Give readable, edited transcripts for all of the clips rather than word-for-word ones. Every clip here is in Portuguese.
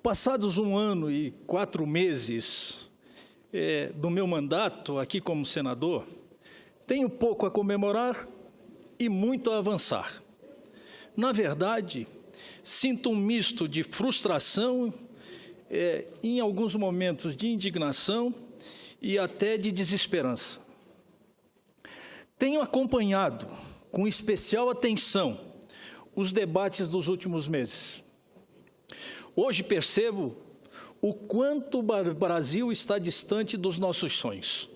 Passados 1 ano e 4 meses do meu mandato aqui como senador, tenho pouco a comemorar e muito a avançar. Na verdade, sinto um misto de frustração, em alguns momentos de indignação e até de desesperança. Tenho acompanhado com especial atenção os debates dos últimos meses. Hoje percebo o quanto o Brasil está distante dos nossos sonhos.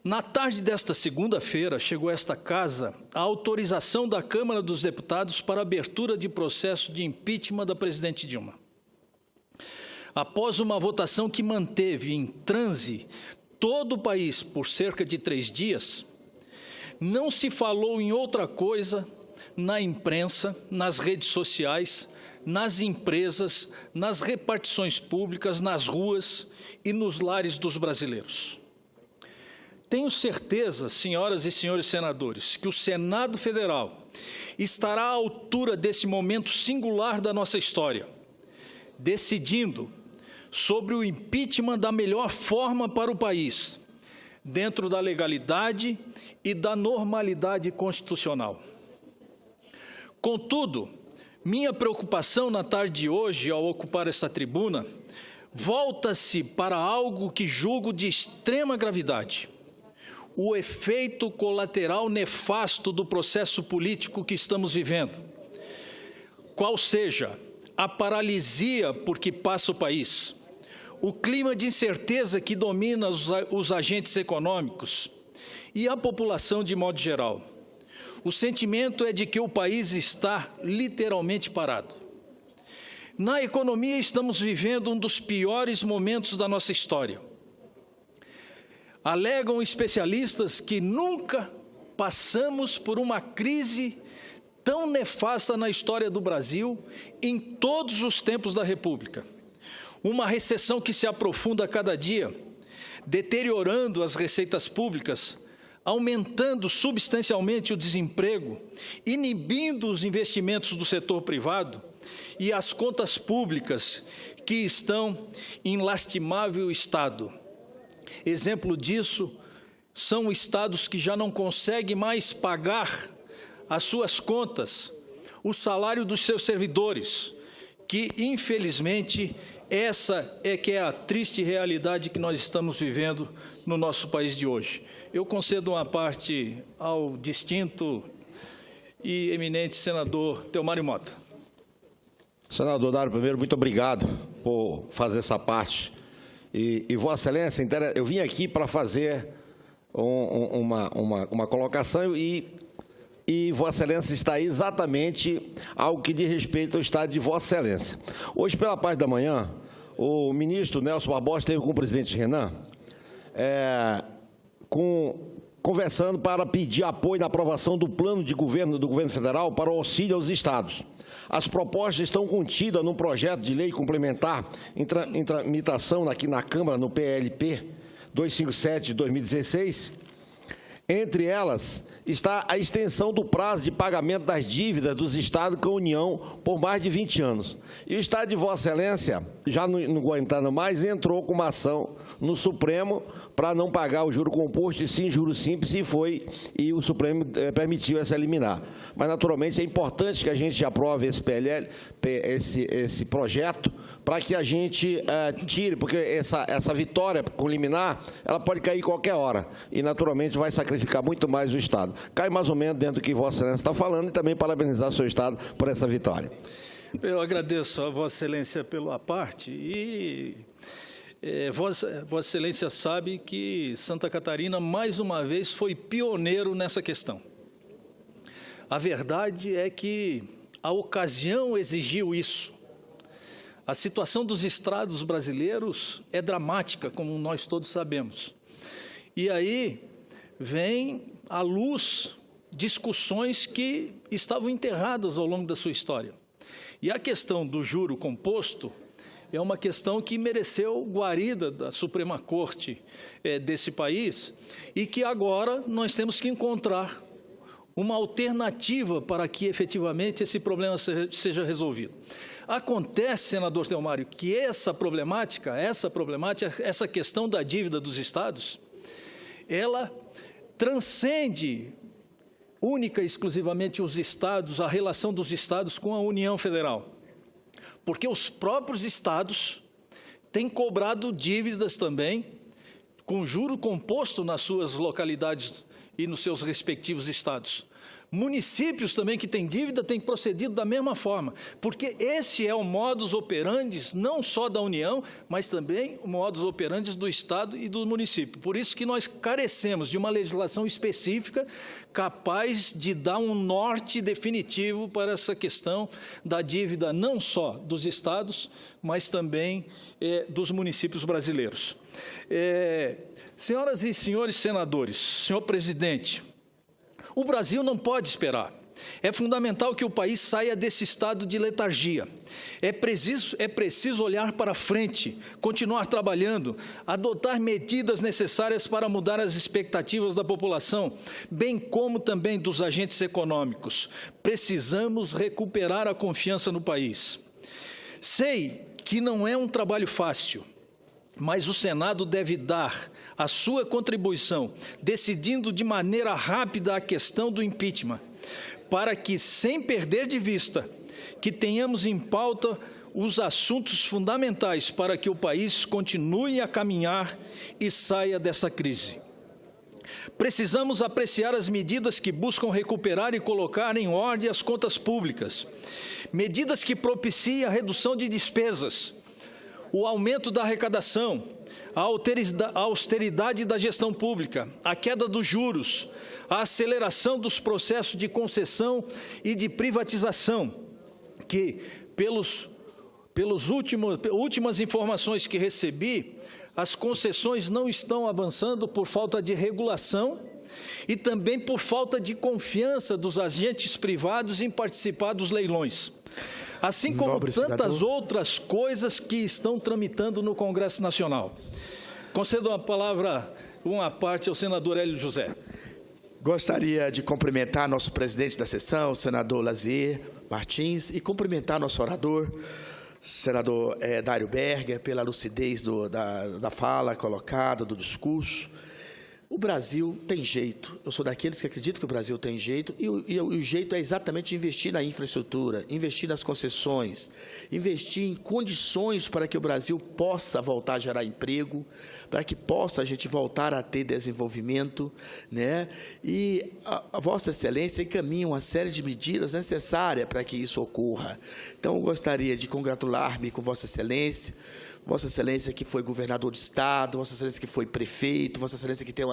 Na tarde desta segunda-feira, chegou a esta casa a autorização da Câmara dos Deputados para a abertura de processo de impeachment da presidente Dilma. Após uma votação que manteve em transe todo o país por cerca de 3 dias, não se falou em outra coisa na imprensa, nas redes sociais, nas empresas, nas repartições públicas, nas ruas e nos lares dos brasileiros. Tenho certeza, senhoras e senhores senadores, que o Senado Federal estará à altura desse momento singular da nossa história, decidindo sobre o impeachment da melhor forma para o país, dentro da legalidade e da normalidade constitucional. Contudo, minha preocupação na tarde de hoje, ao ocupar essa tribuna, volta-se para algo que julgo de extrema gravidade: o efeito colateral nefasto do processo político que estamos vivendo, qual seja a paralisia por que passa o país, o clima de incerteza que domina os agentes econômicos e a população de modo geral. O sentimento é de que o país está literalmente parado. Na economia, estamos vivendo um dos piores momentos da nossa história. Alegam especialistas que nunca passamos por uma crise tão nefasta na história do Brasil em todos os tempos da República. Uma recessão que se aprofunda a cada dia, deteriorando as receitas públicas, aumentando substancialmente o desemprego, inibindo os investimentos do setor privado e as contas públicas que estão em lastimável estado. Exemplo disso são estados que já não conseguem mais pagar as suas contas, o salário dos seus servidores, que, infelizmente, essa é que é a triste realidade que nós estamos vivendo no nosso país de hoje. Eu concedo uma parte ao distinto e eminente senador Theomário Mota. Senador Dário, primeiro, muito obrigado por fazer essa parte. E Vossa Excelência, eu vim aqui para fazer uma colocação e Vossa Excelência está aí exatamente algo que diz respeito ao estado de Vossa Excelência. Hoje, pela parte da manhã, o ministro Nelson Barbosa esteve com o presidente Renan, conversando para pedir apoio na aprovação do plano de governo do governo federal para o auxílio aos estados. As propostas estão contidas num projeto de lei complementar em tramitação aqui na Câmara, no PLP 257 de 2016. Entre elas está a extensão do prazo de pagamento das dívidas dos estados com a União por mais de 20 anos. E o estado de Vossa Excelência, já não aguentando mais, entrou com uma ação no Supremo para não pagar o juro composto e sim juro simples, e o Supremo permitiu essa liminar. Mas, naturalmente, é importante que a gente aprove esse projeto para que a gente tire, porque essa vitória com liminar, ela pode cair qualquer hora e, naturalmente, vai sacrificar muito mais o Estado. Cai mais ou menos dentro do que Vossa Excelência está falando e também parabenizar o seu Estado por essa vitória. Eu agradeço a Vossa Excelência pela parte e Vossa Excelência sabe que Santa Catarina, mais uma vez, foi pioneiro nessa questão. A verdade é que a ocasião exigiu isso. A situação dos estados brasileiros é dramática, como nós todos sabemos. E aí vem à luz discussões que estavam enterradas ao longo da sua história. E a questão do juro composto é uma questão que mereceu guarida da Suprema Corte desse país e que agora nós temos que encontrar uma alternativa para que efetivamente esse problema seja resolvido. Acontece, senador Theomário, que essa questão da dívida dos estados, ela transcende única e exclusivamente os estados, a relação dos estados com a União Federal. Porque os próprios estados têm cobrado dívidas também, com juro composto nas suas localidades e nos seus respectivos estados. Municípios também que têm dívida têm procedido da mesma forma, porque esse é o modus operandi não só da União, mas também o modus operandi do Estado e do município. Por isso que nós carecemos de uma legislação específica capaz de dar um norte definitivo para essa questão da dívida não só dos estados, mas também dos municípios brasileiros. Senhoras e senhores senadores, senhor presidente, o Brasil não pode esperar. É fundamental que o país saia desse estado de letargia. É preciso olhar para frente, continuar trabalhando, adotar medidas necessárias para mudar as expectativas da população, bem como também dos agentes econômicos. Precisamos recuperar a confiança no país. Sei que não é um trabalho fácil, mas o Senado deve dar a sua contribuição, decidindo de maneira rápida a questão do impeachment, para que, sem perder de vista, que tenhamos em pauta os assuntos fundamentais para que o país continue a caminhar e saia dessa crise. Precisamos apreciar as medidas que buscam recuperar e colocar em ordem as contas públicas, medidas que propiciem a redução de despesas, o aumento da arrecadação, a austeridade da gestão pública, a queda dos juros, a aceleração dos processos de concessão e de privatização, que, últimas informações que recebi, as concessões não estão avançando por falta de regulação e também por falta de confiança dos agentes privados em participar dos leilões. Assim como tantas outras coisas que estão tramitando no Congresso Nacional. Concedo a palavra, uma parte, ao senador Hélio José. Gostaria de cumprimentar nosso presidente da sessão, o senador Lazier Martins, e cumprimentar nosso orador, senador Dário Berger, pela lucidez da fala colocada, do discurso. O Brasil tem jeito. Eu sou daqueles que acreditam que o Brasil tem jeito e o jeito é exatamente investir na infraestrutura, investir nas concessões, investir em condições para que o Brasil possa voltar a gerar emprego, para que possa a gente voltar a ter desenvolvimento, né? E a Vossa Excelência encaminha uma série de medidas necessárias para que isso ocorra. Então, eu gostaria de congratular-me com Vossa Excelência que foi governador de Estado, Vossa Excelência que foi prefeito, Vossa Excelência que tem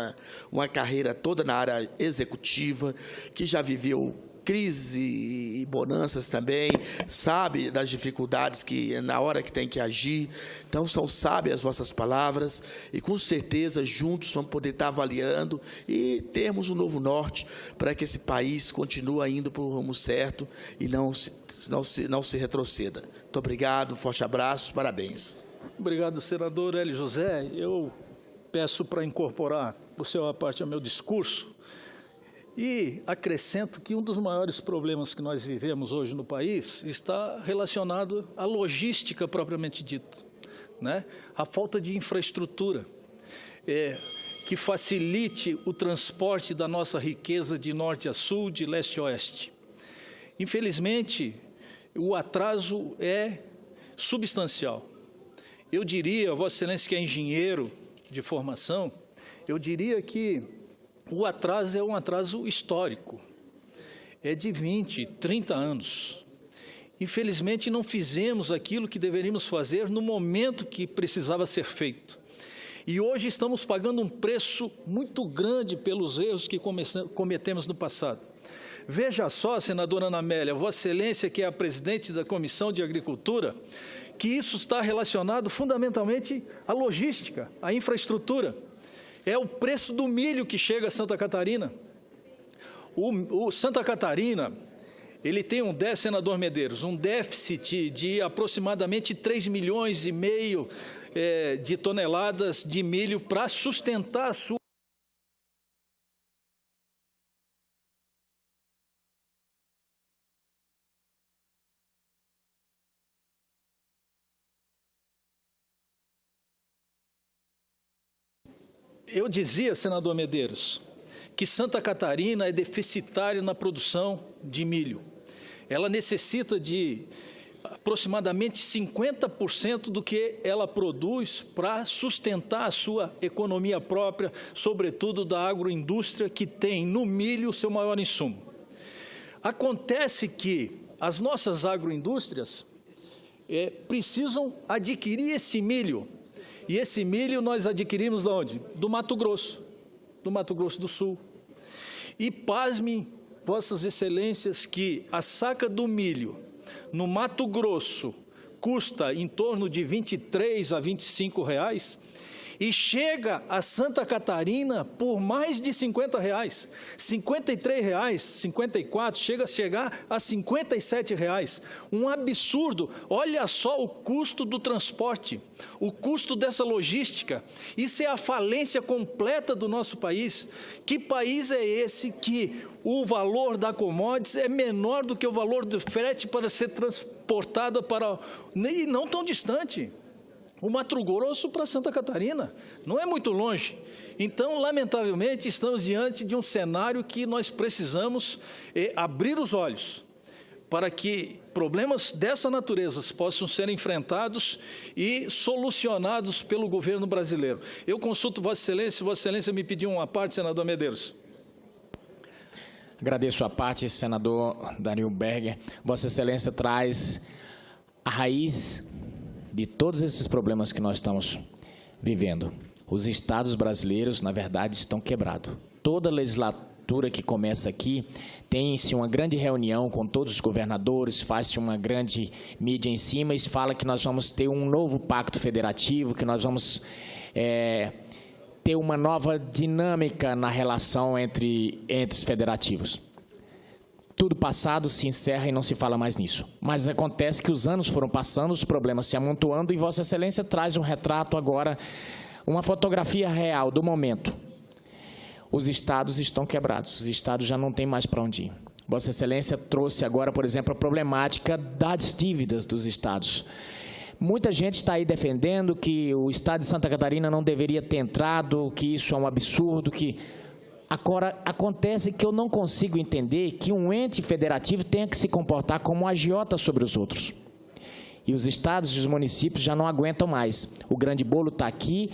uma carreira toda na área executiva, que já viveu crise e bonanças também, sabe das dificuldades que na hora que tem que agir. Então, são sábias as vossas palavras e, com certeza, juntos vamos poder estar avaliando e termos um novo norte para que esse país continue indo para o rumo certo e não se retroceda. Muito obrigado, forte abraço, parabéns. Obrigado, senador Hélio José. Eu peço para incorporar o seu à parte ao meu discurso e acrescento que um dos maiores problemas que nós vivemos hoje no país está relacionado à logística propriamente dita, né? A falta de infraestrutura que facilite o transporte da nossa riqueza de norte a sul, de leste a oeste. Infelizmente, o atraso é substancial. Eu diria, Vossa Excelência, que é engenheiro de formação, eu diria que o atraso é um atraso histórico, é de 20, 30 anos. Infelizmente, não fizemos aquilo que deveríamos fazer no momento que precisava ser feito. E hoje estamos pagando um preço muito grande pelos erros que cometemos no passado. Veja só, senadora Ana Amélia, Vossa Excelência, que é a presidente da Comissão de Agricultura, que isso está relacionado fundamentalmente à logística, à infraestrutura. É o preço do milho que chega a Santa Catarina. O Santa Catarina, ele tem senador Medeiros, um déficit de aproximadamente 3,5 milhões de toneladas de milho para sustentar a sua Eu dizia, senador Medeiros, que Santa Catarina é deficitária na produção de milho. Ela necessita de aproximadamente 50% do que ela produz para sustentar a sua economia própria, sobretudo da agroindústria, que tem no milho o seu maior insumo. Acontece que as nossas agroindústrias precisam adquirir esse milho. E esse milho nós adquirimos de onde? Do Mato Grosso do Sul. E pasmem, Vossas Excelências, que a saca do milho no Mato Grosso custa em torno de R$ 23 a R$ 25 e chega a Santa Catarina por mais de R$ 50, R$ 53, R$ 54, chega a chegar a R$ 57. Um absurdo. Olha só o custo do transporte, o custo dessa logística. Isso é a falência completa do nosso país. Que país é esse que o valor da commodities é menor do que o valor do frete para ser transportada para... E não tão distante. O Mato Grosso para Santa Catarina, não é muito longe. Então, lamentavelmente, estamos diante de um cenário que nós precisamos abrir os olhos para que problemas dessa natureza possam ser enfrentados e solucionados pelo governo brasileiro. Eu consulto Vossa Excelência me pediu uma parte, senador Medeiros. Agradeço a parte, senador Dario Berger. Vossa Excelência traz a raiz de todos esses problemas que nós estamos vivendo. Os estados brasileiros, na verdade, estão quebrados. Toda legislatura que começa aqui, tem-se uma grande reunião com todos os governadores, faz-se uma grande mídia em cima e fala que nós vamos ter um novo pacto federativo, que nós vamos ter uma nova dinâmica na relação entre os federativos. Tudo passado se encerra e não se fala mais nisso. Mas acontece que os anos foram passando, os problemas se amontoando e Vossa Excelência traz um retrato agora, uma fotografia real do momento. Os estados estão quebrados, os estados já não têm mais para onde ir. Vossa Excelência trouxe agora, por exemplo, a problemática das dívidas dos estados. Muita gente está aí defendendo que o estado de Santa Catarina não deveria ter entrado, que isso é um absurdo, que... Agora, acontece que eu não consigo entender que um ente federativo tenha que se comportar como um agiota sobre os outros. E os estados e os municípios já não aguentam mais. O grande bolo está aqui,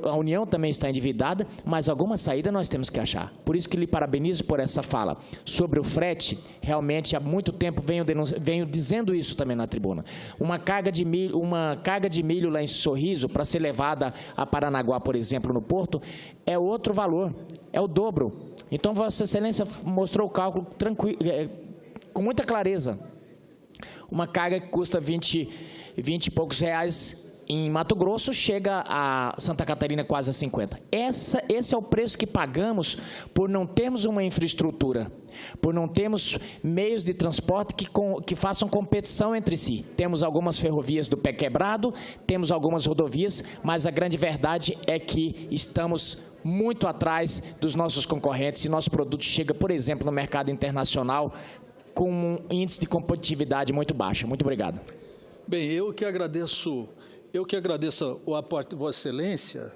a União também está endividada, mas alguma saída nós temos que achar. Por isso que lhe parabenizo por essa fala. Sobre o frete, realmente há muito tempo venho dizendo isso também na tribuna. Uma carga de milho lá em Sorriso, para ser levada a Paranaguá, por exemplo, no porto, é outro valor, é o dobro. Então, Vossa Excelência mostrou o cálculo com muita clareza. Uma carga que custa 20 e poucos reais em Mato Grosso, chega a Santa Catarina quase a 50. Esse é o preço que pagamos por não termos uma infraestrutura, por não termos meios de transporte que façam competição entre si. Temos algumas ferrovias do pé quebrado, temos algumas rodovias, mas a grande verdade é que estamos muito atrás dos nossos concorrentes e nosso produto chega, por exemplo, no mercado internacional com um índice de competitividade muito baixo. Muito obrigado. Bem, eu que agradeço o aporte de Vossa Excelência,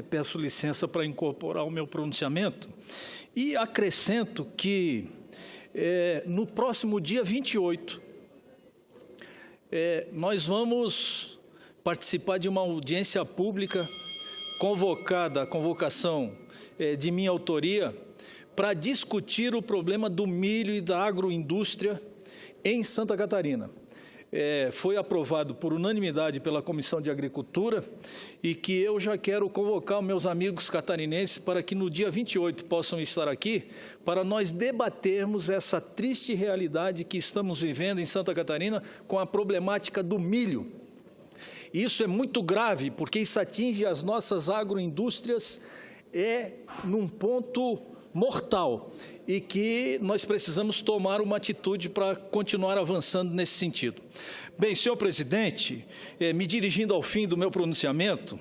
peço licença para incorporar o meu pronunciamento e acrescento que no próximo dia 28, nós vamos participar de uma audiência pública a convocação de minha autoria, para discutir o problema do milho e da agroindústria em Santa Catarina. Foi aprovado por unanimidade pela Comissão de Agricultura e que eu já quero convocar os meus amigos catarinenses para que no dia 28 possam estar aqui para nós debatermos essa triste realidade que estamos vivendo em Santa Catarina com a problemática do milho. Isso é muito grave porque isso atinge as nossas agroindústrias num ponto mortal e que nós precisamos tomar uma atitude para continuar avançando nesse sentido. Bem, senhor presidente, me dirigindo ao fim do meu pronunciamento,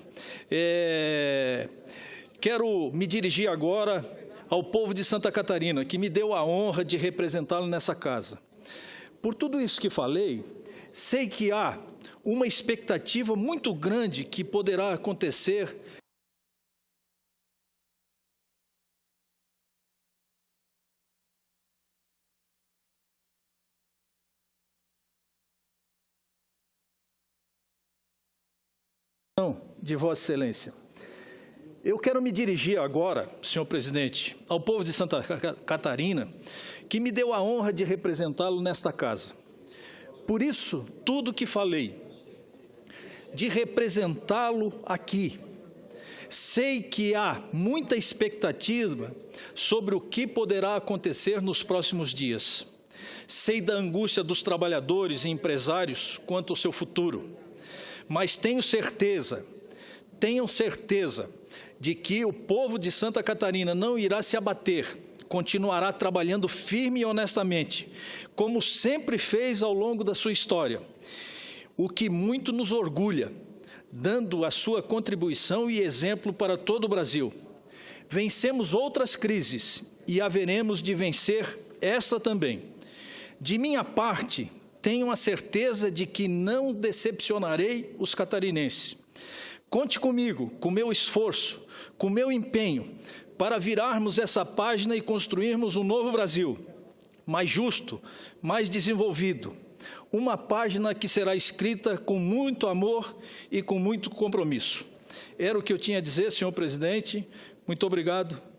quero me dirigir agora ao povo de Santa Catarina, que me deu a honra de representá-lo nessa casa. Por tudo isso que falei, sei que há uma expectativa muito grande que poderá acontecer de Vossa Excelência. Eu quero me dirigir agora, senhor presidente, ao povo de Santa Catarina, que me deu a honra de representá-lo nesta casa. Por isso, tudo que falei, de representá-lo aqui, sei que há muita expectativa sobre o que poderá acontecer nos próximos dias. Sei da angústia dos trabalhadores e empresários quanto ao seu futuro, mas tenham certeza de que o povo de Santa Catarina não irá se abater, continuará trabalhando firme e honestamente, como sempre fez ao longo da sua história, o que muito nos orgulha, dando a sua contribuição e exemplo para todo o Brasil. Vencemos outras crises e haveremos de vencer esta também. De minha parte, tenho a certeza de que não decepcionarei os catarinenses. Conte comigo, com meu esforço, com meu empenho, para virarmos essa página e construirmos um novo Brasil, mais justo, mais desenvolvido. Uma página que será escrita com muito amor e com muito compromisso. Era o que eu tinha a dizer, senhor presidente. Muito obrigado.